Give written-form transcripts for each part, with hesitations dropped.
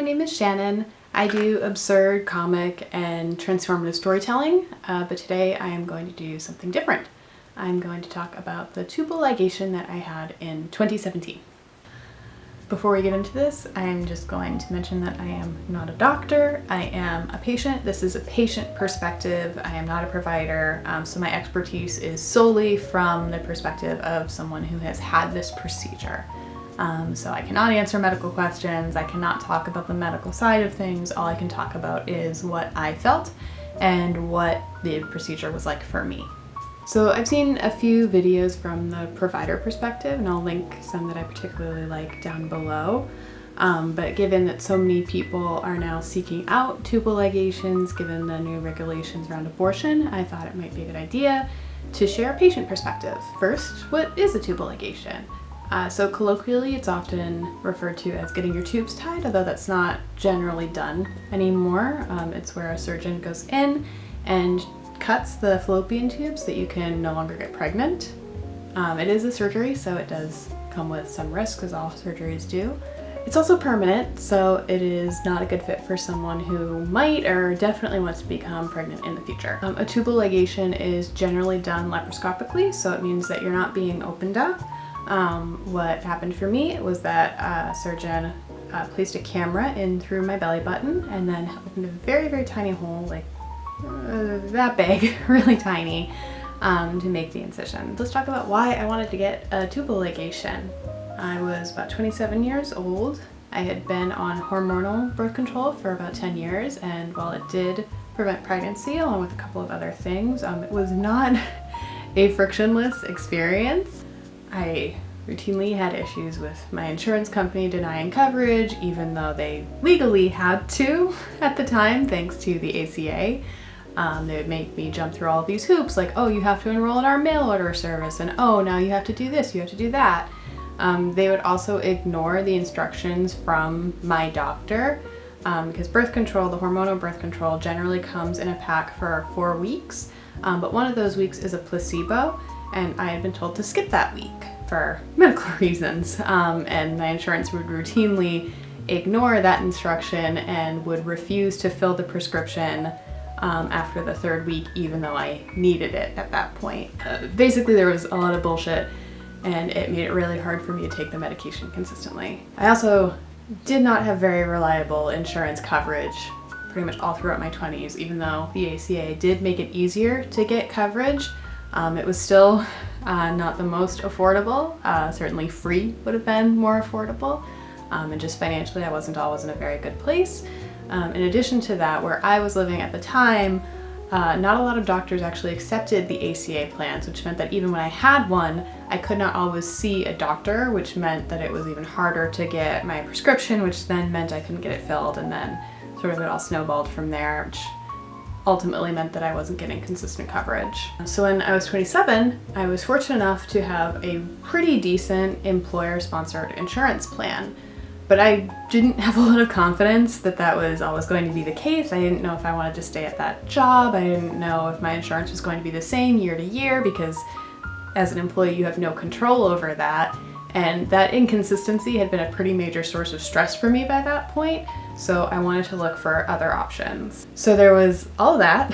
name is Shannon. I do absurd, comic, and transformative storytelling, but today I am going to do something different. I'm going to talk about the tubal ligation that I had in 2017. Before we get into this, I'm just going to mention that I am not a doctor. I am a patient. This is a patient perspective. I am not a provider, so my expertise is solely from the perspective of someone who has had this procedure. So I cannot answer medical questions. I cannot talk about the medical side of things. All I can talk about is what I felt and what the procedure was like for me. So I've seen a few videos from the provider perspective, and I'll link some that I particularly like down below. But given that so many people are now seeking out tubal ligations, given the new regulations around abortion, I thought it might be a good idea to share a patient perspective. First, what is a tubal ligation? So colloquially, it's often referred to as getting your tubes tied, although that's not generally done anymore. It's where a surgeon goes in and cuts the fallopian tubes so that you can no longer get pregnant. It is a surgery, so it does come with some risks, as all surgeries do. It's also permanent, so it is not a good fit for someone who might or definitely wants to become pregnant in the future. A tubal ligation is generally done laparoscopically, so it means that you're not being opened up. What happened for me was that a surgeon placed a camera in through my belly button and then opened a very, very tiny hole, like that big, really tiny, to make the incision. Let's talk about why I wanted to get a tubal ligation. I was about 27 years old. I had been on hormonal birth control for about 10 years, and while it did prevent pregnancy along with a couple of other things, it was not a frictionless experience. I routinely had issues with my insurance company denying coverage, even though they legally had to at the time, thanks to the ACA. They would make me jump through all of these hoops, like, oh, you have to enroll in our mail order service, and oh, now you have to do this, you have to do that. They would also ignore the instructions from my doctor, because birth control, the hormonal birth control, generally comes in a pack for 4 weeks, but one of those weeks is a placebo, and I had been told to skip that week for medical reasons, and my insurance would routinely ignore that instruction and would refuse to fill the prescription after the 3rd week, even though I needed it at that point. Basically, there was a lot of bullshit, and it made it really hard for me to take the medication consistently. I also did not have very reliable insurance coverage pretty much all throughout my 20s, even though the ACA did make it easier to get coverage. It was still not the most affordable. Certainly free would have been more affordable. And just financially, I wasn't always in a very good place. In addition to that, where I was living at the time, not a lot of doctors actually accepted the ACA plans, which meant that even when I had one, I could not always see a doctor, which meant that it was even harder to get my prescription, which then meant I couldn't get it filled, and then sort of it all snowballed from there, which ultimately meant that I wasn't getting consistent coverage. So when I was 27, I was fortunate enough to have a pretty decent employer-sponsored insurance plan, but I didn't have a lot of confidence that that was always going to be the case. I didn't know if I wanted to stay at that job. I didn't know if my insurance was going to be the same year to year, because as an employee, you have no control over that. And that inconsistency had been a pretty major source of stress for me by that point, so I wanted to look for other options. So there was all of that,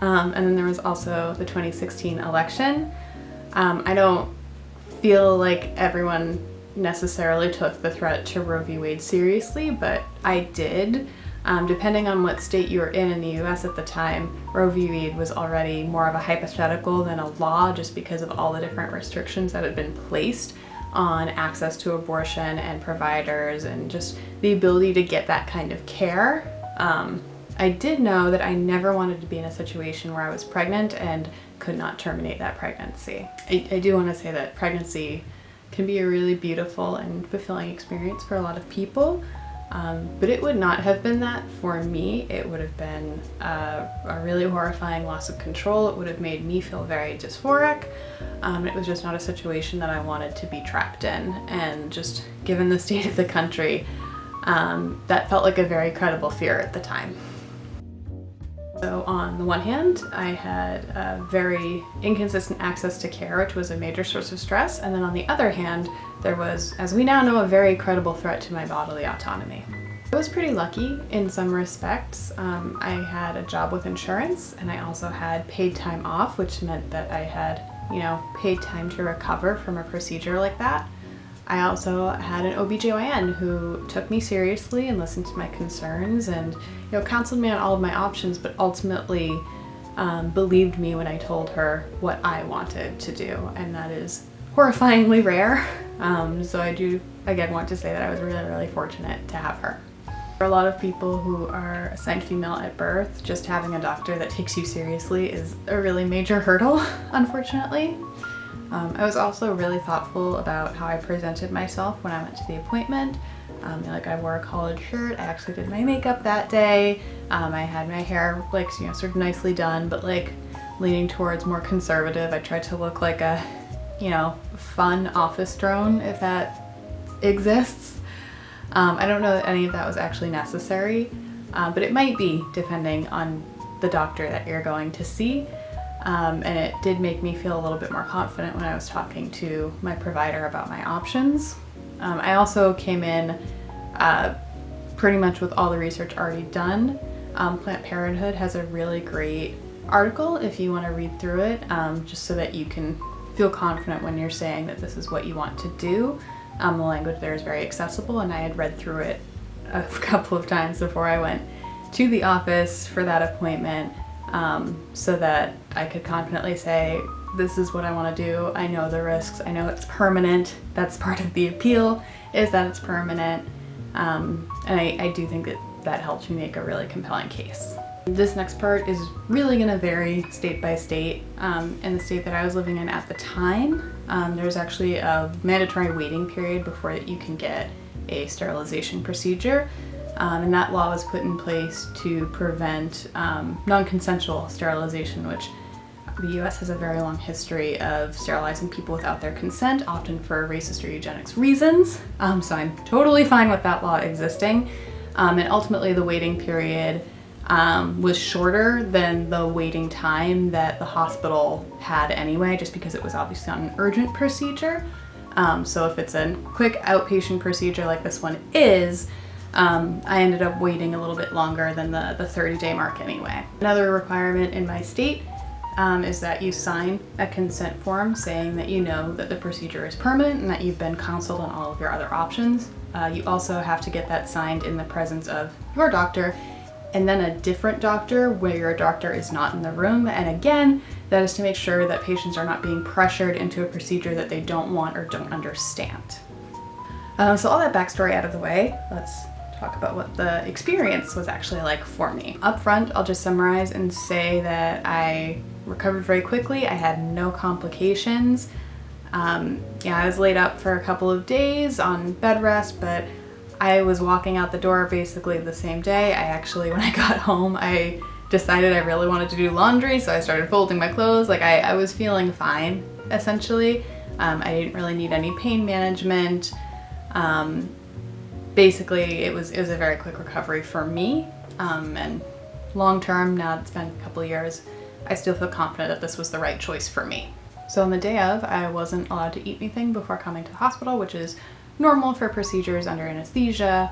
and then there was also the 2016 election. I don't feel like everyone necessarily took the threat to Roe v. Wade seriously, but I did. Depending on what state you were in the US at the time, Roe v. Wade was already more of a hypothetical than a law, just because of all the different restrictions that had been placed on access to abortion and providers and just the ability to get that kind of care. I did know that I never wanted to be in a situation where I was pregnant and could not terminate that pregnancy. I do want to say that pregnancy can be a really beautiful and fulfilling experience for a lot of people, but it would not have been that for me. It would have been a really horrifying loss of control. It would have made me feel very dysphoric. It was just not a situation that I wanted to be trapped in, and just given the state of the country, that felt like a very credible fear at the time. So on the one hand, I had very inconsistent access to care, which was a major source of stress, and then on the other hand, there was, as we now know, a very credible threat to my bodily autonomy. I was pretty lucky in some respects. I had a job with insurance, and I also had paid time off, which meant that I had, paid time to recover from a procedure like that. I also had an OBGYN who took me seriously and listened to my concerns and, counseled me on all of my options, but ultimately believed me when I told her what I wanted to do, and that is horrifyingly rare. So I do, again, want to say that I was really, really fortunate to have her. For a lot of people who are assigned female at birth, just having a doctor that takes you seriously is a really major hurdle, unfortunately. I was also really thoughtful about how I presented myself when I went to the appointment. I wore a collared shirt, I actually did my makeup that day, I had my hair sort of nicely done, but leaning towards more conservative. I tried to look like a, fun office drone, if that exists. I don't know that any of that was actually necessary, but it might be depending on the doctor that you're going to see. And it did make me feel a little bit more confident when I was talking to my provider about my options. I also came in pretty much with all the research already done. Planned Parenthood has a really great article if you want to read through it, just so that you can feel confident when you're saying that this is what you want to do. The language there is very accessible, and I had read through it a couple of times before I went to the office for that appointment, so that I could confidently say, this is what I want to do. I know the risks. I know it's permanent. That's part of the appeal, is that it's permanent. And I do think that helps me make a really compelling case. This next part is really going to vary state by state. In the state that I was living in at the time, there's actually a mandatory waiting period before you can get a sterilization procedure. And that law was put in place to prevent non-consensual sterilization, which the US has a very long history of sterilizing people without their consent, often for racist or eugenics reasons. So I'm totally fine with that law existing. And ultimately the waiting period was shorter than the waiting time that the hospital had anyway, just because it was obviously not an urgent procedure. So if it's a quick outpatient procedure like this one is, I ended up waiting a little bit longer than the 30-day mark anyway. Another requirement in my state is that you sign a consent form saying that you know that the procedure is permanent and that you've been counseled on all of your other options. You also have to get that signed in the presence of your doctor and then a different doctor where your doctor is not in the room. And again, that is to make sure that patients are not being pressured into a procedure that they don't want or don't understand. So all that backstory out of the way, let's talk about what the experience was actually like for me. Up front, I'll just summarize and say that I recovered very quickly. I had no complications. I was laid up for a couple of days on bed rest, but I was walking out the door basically the same day. When I got home, I decided I really wanted to do laundry, so I started folding my clothes. I was feeling fine, essentially. I didn't really need any pain management. Basically, it was a very quick recovery for me. And long term, now it's been a couple of years, I still feel confident that this was the right choice for me. So on the day of, I wasn't allowed to eat anything before coming to the hospital, which is normal for procedures under anesthesia.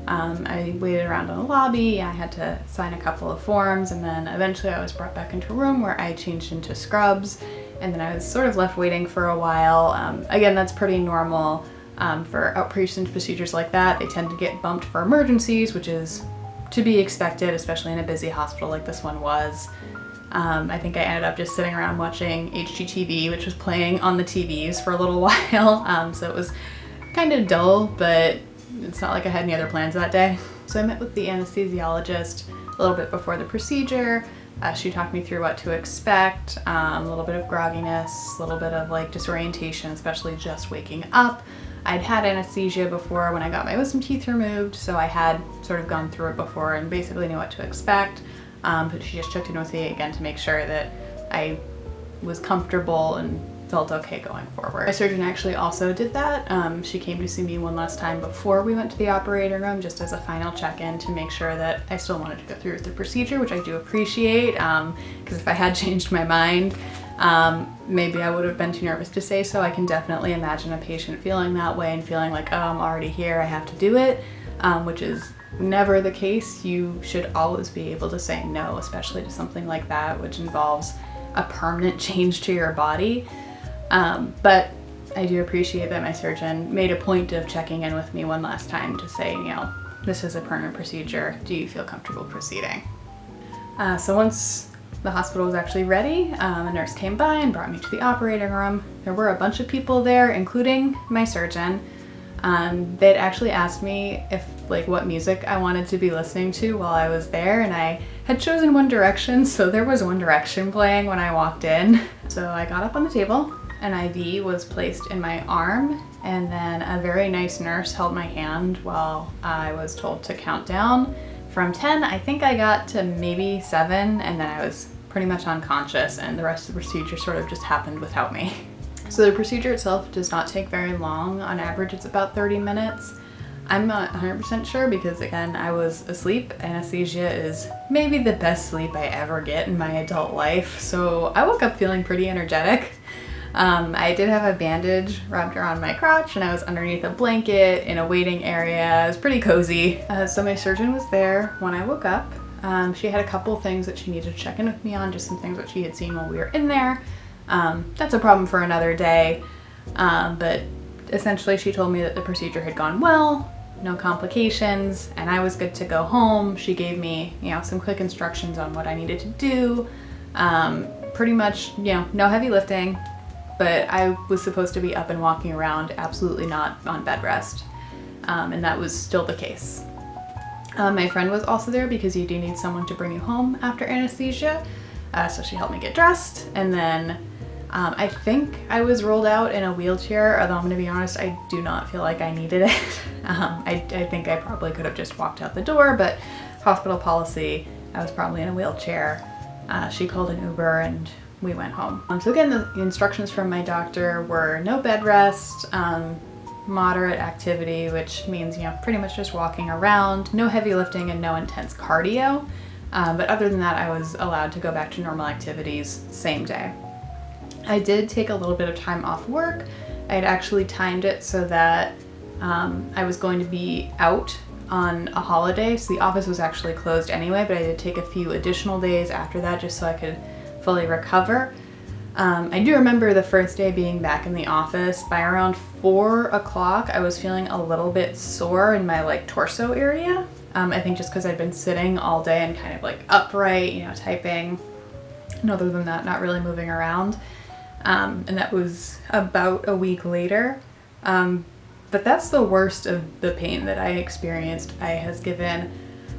I waited around in the lobby, I had to sign a couple of forms, and then eventually I was brought back into a room where I changed into scrubs, and then I was sort of left waiting for a while. Again, that's pretty normal for outpatient procedures like that. They tend to get bumped for emergencies, which is to be expected, especially in a busy hospital like this one was. I think I ended up just sitting around watching HGTV, which was playing on the TVs for a little while, so it was kind of dull, but it's not like I had any other plans that day. So I met with the anesthesiologist a little bit before the procedure. She talked me through what to expect, a little bit of grogginess, a little bit of disorientation, especially just waking up. I'd had anesthesia before when I got my wisdom teeth removed, so I had sort of gone through it before and basically knew what to expect. But she just checked in with me again to make sure that I was comfortable and felt okay going forward. My surgeon actually also did that. She came to see me one last time before we went to the operating room, just as a final check-in to make sure that I still wanted to go through with the procedure, which I do appreciate, because if I had changed my mind, maybe I would have been too nervous to say so. I can definitely imagine a patient feeling that way and feeling like, oh, I'm already here, I have to do it, which is never the case. You should always be able to say no, especially to something like that, which involves a permanent change to your body. But I do appreciate that my surgeon made a point of checking in with me one last time to say, this is a permanent procedure. Do you feel comfortable proceeding? So once the hospital was actually ready, a nurse came by and brought me to the operating room. There were a bunch of people there, including my surgeon. They'd actually asked me what music I wanted to be listening to while I was there, and I had chosen One Direction, so there was One Direction playing when I walked in. So I got up on the table, an IV was placed in my arm, and then a very nice nurse held my hand while I was told to count down. From 10, I think I got to maybe 7, and then I was pretty much unconscious, and the rest of the procedure sort of just happened without me. So the procedure itself does not take very long. On average, it's about 30 minutes. I'm not 100% sure because, again, I was asleep. Anesthesia is maybe the best sleep I ever get in my adult life, so I woke up feeling pretty energetic. I did have a bandage wrapped around my crotch, and I was underneath a blanket in a waiting area. It was pretty cozy. So my surgeon was there when I woke up. She had a couple things that she needed to check in with me on, just some things that she had seen while we were in there. That's a problem for another day, but essentially she told me that the procedure had gone well, no complications, and I was good to go home. She gave me, some quick instructions on what I needed to do. Pretty much, no heavy lifting, but I was supposed to be up and walking around, absolutely not on bed rest, and that was still the case. My friend was also there because you do need someone to bring you home after anesthesia, so she helped me get dressed, and then I think I was rolled out in a wheelchair, although I'm going to be honest, I do not feel like I needed it. I think I probably could have just walked out the door, but hospital policy, I was probably in a wheelchair. She called an Uber and we went home. So again, the instructions from my doctor were no bed rest, moderate activity, which means, pretty much just walking around, no heavy lifting and no intense cardio. But other than that, I was allowed to go back to normal activities same day. I did take a little bit of time off work. I had actually timed it so that I was going to be out on a holiday, so the office was actually closed anyway, but I did take a few additional days after that just so I could fully recover. I do remember the first day being back in the office. By around 4 o'clock, I was feeling a little bit sore in my torso area. I think just because I'd been sitting all day and kind of upright, typing. And other than that, not really moving around. And that was about a week later. But that's the worst of the pain that I experienced. I was given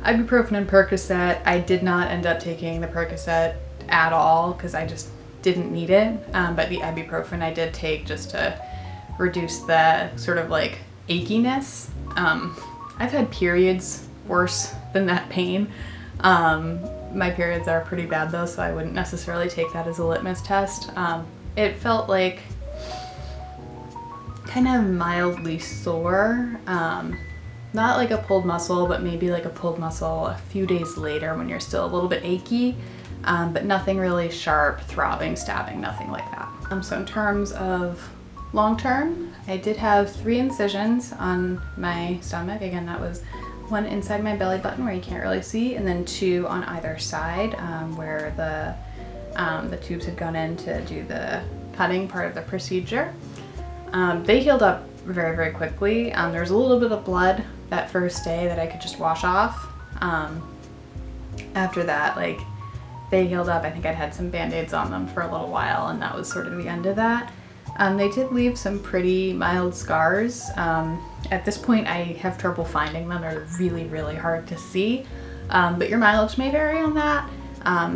ibuprofen and Percocet. I did not end up taking the Percocet at all because I just didn't need it. But the ibuprofen I did take just to reduce the sort of achiness. I've had periods worse than that pain. My periods are pretty bad though, so I wouldn't necessarily take that as a litmus test. It felt like kind of mildly sore. Not like a pulled muscle, but maybe like a pulled muscle a few days later when you're still a little bit achy, but nothing really sharp, throbbing, stabbing, nothing like that. So in terms of long term, I did have 3 incisions on my stomach. Again, that was 1 inside my belly button where you can't really see, and then 2 on either side where the tubes had gone in to do the cutting part of the procedure. They healed up very, very quickly. There was a little bit of blood that first day that I could just wash off. After that, they healed up. I think I'd had some band-aids on them for a little while, and that was sort of the end of that. They did leave some pretty mild scars. At this point, I have trouble finding them. They're really, really hard to see, but your mileage may vary on that.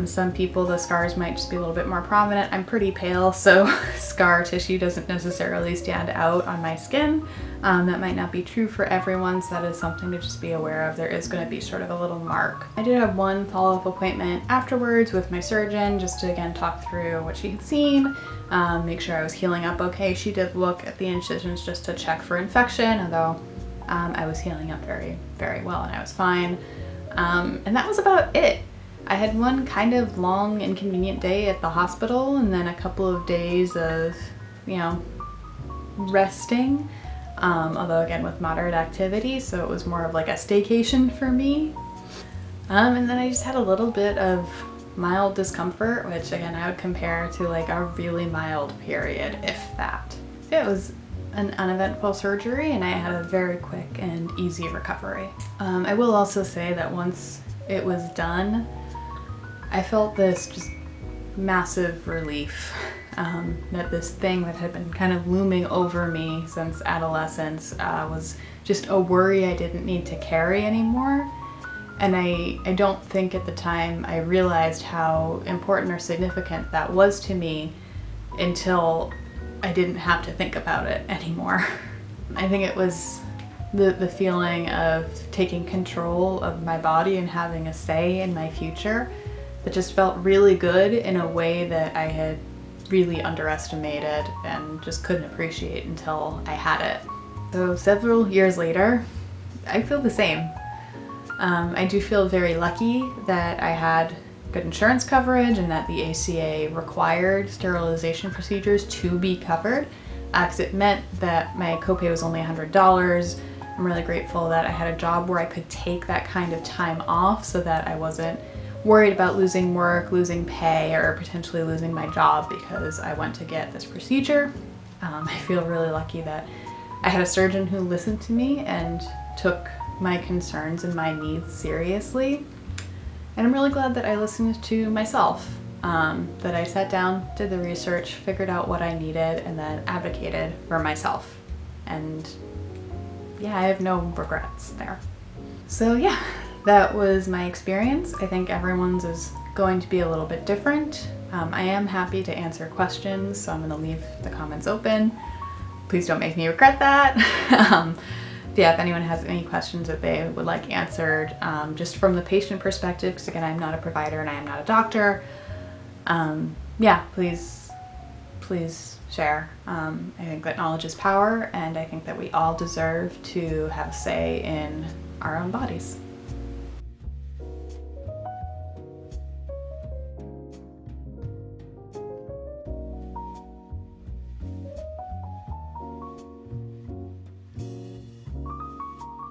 Some people, the scars might just be a little bit more prominent. I'm pretty pale, so scar tissue doesn't necessarily stand out on my skin. That might not be true for everyone, so that is something to just be aware of. There is going to be sort of a little mark. I did have 1 follow-up appointment afterwards with my surgeon just to again talk through what she had seen, make sure I was healing up okay. She did look at the incisions just to check for infection, although I was healing up very, very well and I was fine. And that was about it. I had 1 kind of long, inconvenient day at the hospital and then a couple of days of, resting. although again with moderate activity, so it was more of like a staycation for me. And then I just had a little bit of mild discomfort, which again I would compare to like a really mild period, if that. It was an uneventful surgery and I had a very quick and easy recovery. I will also say that once it was done, I felt this just massive relief, that this thing that had been kind of looming over me since adolescence was just a worry I didn't need to carry anymore. And I don't think at the time I realized how important or significant that was to me until I didn't have to think about it anymore. I think it was the feeling of taking control of my body and having a say in my future that just felt really good in a way that I had really underestimated and just couldn't appreciate until I had it. So several years later, I feel the same. I do feel very lucky that I had good insurance coverage and that the ACA required sterilization procedures to be covered, because it meant that my copay was only $100. I'm really grateful that I had a job where I could take that kind of time off so that I wasn't worried about losing work, losing pay, or potentially losing my job because I went to get this procedure. I feel really lucky that I had a surgeon who listened to me and took my concerns and my needs seriously. And I'm really glad that I listened to myself, that I sat down, did the research, figured out what I needed, and then advocated for myself. And yeah, I have no regrets there. So yeah, that was my experience. I think everyone's is going to be a little bit different. I am happy to answer questions, so I'm going to leave the comments open. Please don't make me regret that. Yeah, if anyone has any questions that they would like answered, just from the patient perspective, because again, I'm not a provider and I am not a doctor, yeah, please share. I think that knowledge is power, and I think that we all deserve to have a say in our own bodies.